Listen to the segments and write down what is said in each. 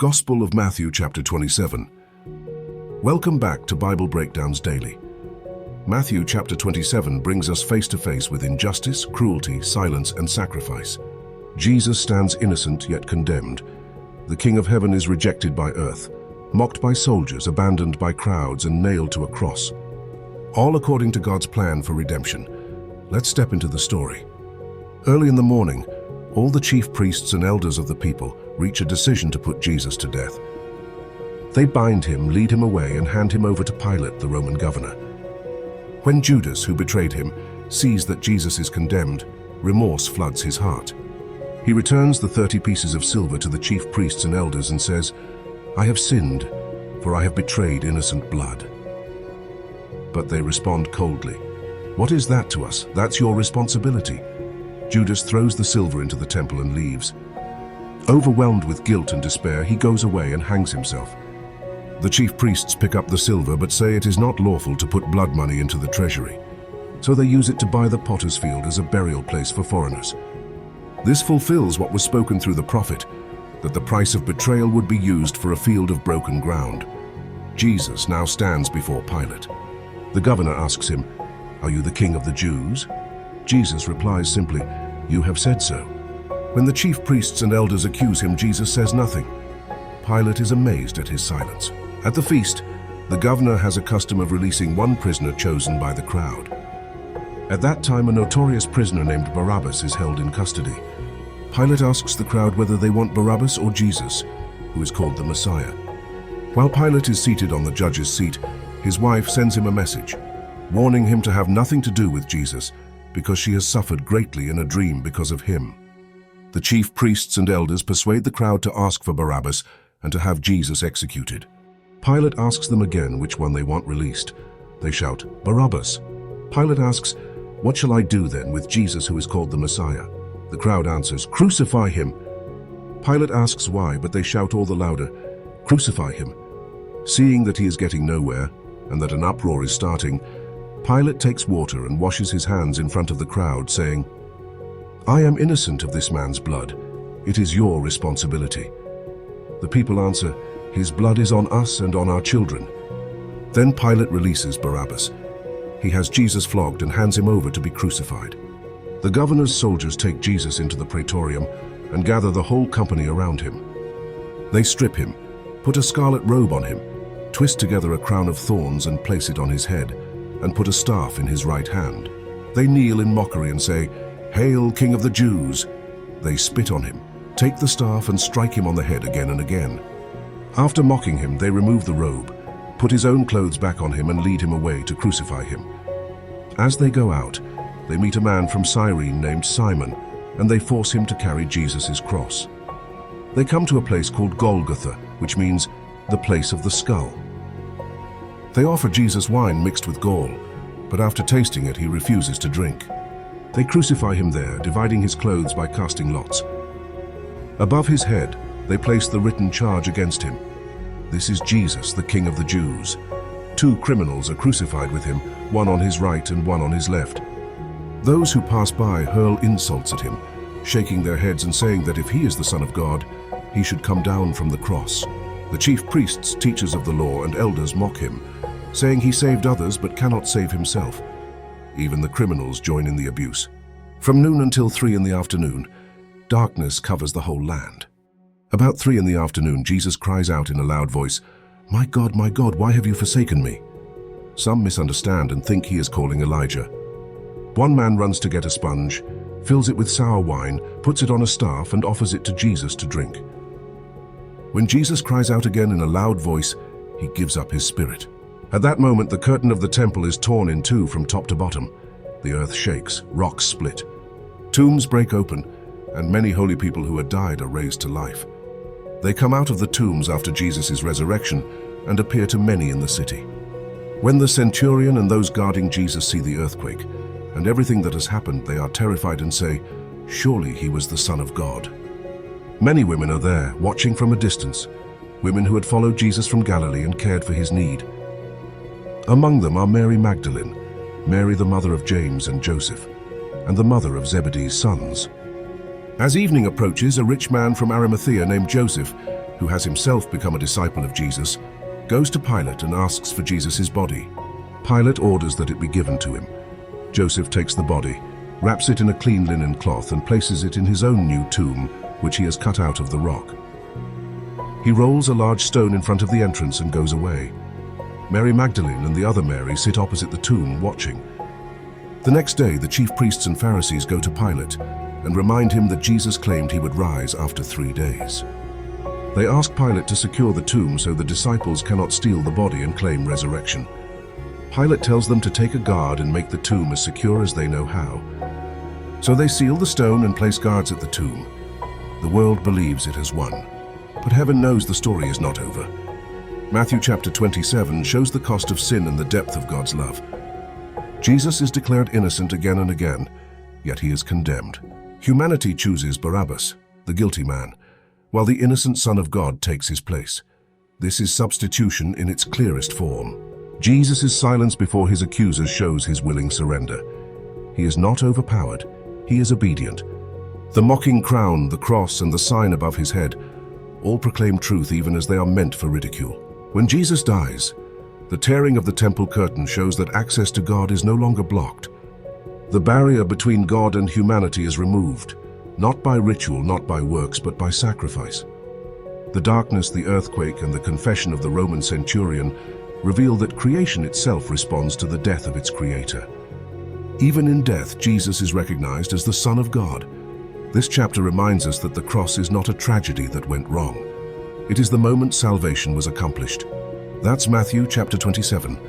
Gospel of Matthew chapter 27. Welcome back to Bible Breakdowns Daily. Matthew chapter 27 brings us face to face with injustice, cruelty, silence, and sacrifice. Jesus stands innocent yet condemned. The King of Heaven is rejected by earth, mocked by soldiers, abandoned by crowds, and nailed to a cross. All according to God's plan for redemption. Let's step into the story. Early in the morning, all the chief priests and elders of the people reach a decision to put Jesus to death. They bind him, lead him away, and hand him over to Pilate, the Roman governor. When Judas, who betrayed him, sees that Jesus is condemned, remorse floods his heart. He returns the 30 pieces of silver to the chief priests and elders and says, "I have sinned, for I have betrayed innocent blood." But they respond coldly, "What is that to us? That's your responsibility." Judas throws the silver into the temple and leaves. Overwhelmed with guilt and despair, he goes away and hangs himself. The chief priests pick up the silver but say it is not lawful to put blood money into the treasury. So they use it to buy the potter's field as a burial place for foreigners. This fulfills what was spoken through the prophet, that the price of betrayal would be used for a field of broken ground. Jesus now stands before Pilate. The governor asks him, "Are you the king of the Jews?" Jesus replies simply, "You have said so." When the chief priests and elders accuse him, Jesus says nothing. Pilate is amazed at his silence. At the feast, the governor has a custom of releasing one prisoner chosen by the crowd. At that time, a notorious prisoner named Barabbas is held in custody. Pilate asks the crowd whether they want Barabbas or Jesus, who is called the Messiah. While Pilate is seated on the judge's seat, his wife sends him a message, warning him to have nothing to do with Jesus, because she has suffered greatly in a dream because of him. The chief priests and elders persuade the crowd to ask for Barabbas and to have Jesus executed. Pilate asks them again which one they want released. They shout, "Barabbas." Pilate asks, "What shall I do then with Jesus who is called the Messiah?" The crowd answers, "Crucify him." Pilate asks why, but they shout all the louder, "Crucify him." Seeing that he is getting nowhere and that an uproar is starting, Pilate takes water and washes his hands in front of the crowd, saying, "I am innocent of this man's blood. It is your responsibility." The people answer, "His blood is on us and on our children." Then Pilate releases Barabbas. He has Jesus flogged and hands him over to be crucified. The governor's soldiers take Jesus into the praetorium and gather the whole company around him. They strip him, put a scarlet robe on him, twist together a crown of thorns and place it on his head, and put a staff in his right hand. They kneel in mockery and say, "Hail, King of the Jews!" They spit on him, take the staff and strike him on the head again and again. After mocking him, they remove the robe, put his own clothes back on him and lead him away to crucify him. As they go out, they meet a man from Cyrene named Simon, and they force him to carry Jesus' cross. They come to a place called Golgotha, which means the place of the skull. They offer Jesus wine mixed with gall, but after tasting it, he refuses to drink. They crucify him there, dividing his clothes by casting lots. Above his head, they place the written charge against him. "This is Jesus, the King of the Jews." 2 criminals are crucified with him, one on his right and one on his left. Those who pass by hurl insults at him, shaking their heads and saying that if he is the Son of God, he should come down from the cross. The chief priests, teachers of the law, and elders mock him, saying he saved others but cannot save himself. Even the criminals join in the abuse. From noon until 3 in the afternoon, darkness covers the whole land. About 3 in the afternoon, Jesus cries out in a loud voice, my God, why have you forsaken me?" Some misunderstand and think he is calling Elijah. One man runs to get a sponge, fills it with sour wine, puts it on a staff, and offers it to Jesus to drink. When Jesus cries out again in a loud voice, he gives up his spirit. At that moment, the curtain of the temple is torn in two from top to bottom. The earth shakes, rocks split. Tombs break open, and many holy people who had died are raised to life. They come out of the tombs after Jesus' resurrection and appear to many in the city. When the centurion and those guarding Jesus see the earthquake and everything that has happened, they are terrified and say, "Surely he was the Son of God." Many women are there, watching from a distance, women who had followed Jesus from Galilee and cared for his need. Among them are Mary Magdalene, Mary the mother of James and Joseph, and the mother of Zebedee's sons. As evening approaches, a rich man from Arimathea named Joseph, who has himself become a disciple of Jesus, goes to Pilate and asks for Jesus' body. Pilate orders that it be given to him. Joseph takes the body, wraps it in a clean linen cloth and places it in his own new tomb, which he has cut out of the rock. He rolls a large stone in front of the entrance and goes away. Mary Magdalene and the other Mary sit opposite the tomb, watching. The next day, the chief priests and Pharisees go to Pilate and remind him that Jesus claimed he would rise after 3 days. They ask Pilate to secure the tomb so the disciples cannot steal the body and claim resurrection. Pilate tells them to take a guard and make the tomb as secure as they know how. So they seal the stone and place guards at the tomb. The world believes it has won. But heaven knows the story is not over. Matthew chapter 27 shows the cost of sin and the depth of God's love. Jesus is declared innocent again and again, yet he is condemned. Humanity chooses Barabbas, the guilty man, while the innocent Son of God takes his place. This is substitution in its clearest form. Jesus' silence before his accusers shows his willing surrender. He is not overpowered, he is obedient. The mocking crown, the cross, and the sign above his head all proclaim truth even as they are meant for ridicule. When Jesus dies, the tearing of the temple curtain shows that access to God is no longer blocked. The barrier between God and humanity is removed, not by ritual, not by works, but by sacrifice. The darkness, the earthquake, and the confession of the Roman centurion reveal that creation itself responds to the death of its creator. Even in death, Jesus is recognized as the Son of God. This chapter reminds us that the cross is not a tragedy that went wrong. It is the moment salvation was accomplished. That's Matthew chapter 27,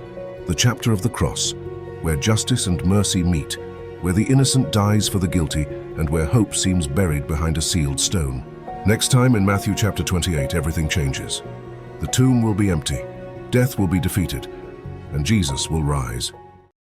the chapter of the cross, where justice and mercy meet, where the innocent dies for the guilty, and where hope seems buried behind a sealed stone. Next time in Matthew chapter 28, everything changes. The tomb will be empty, death will be defeated, and Jesus will rise.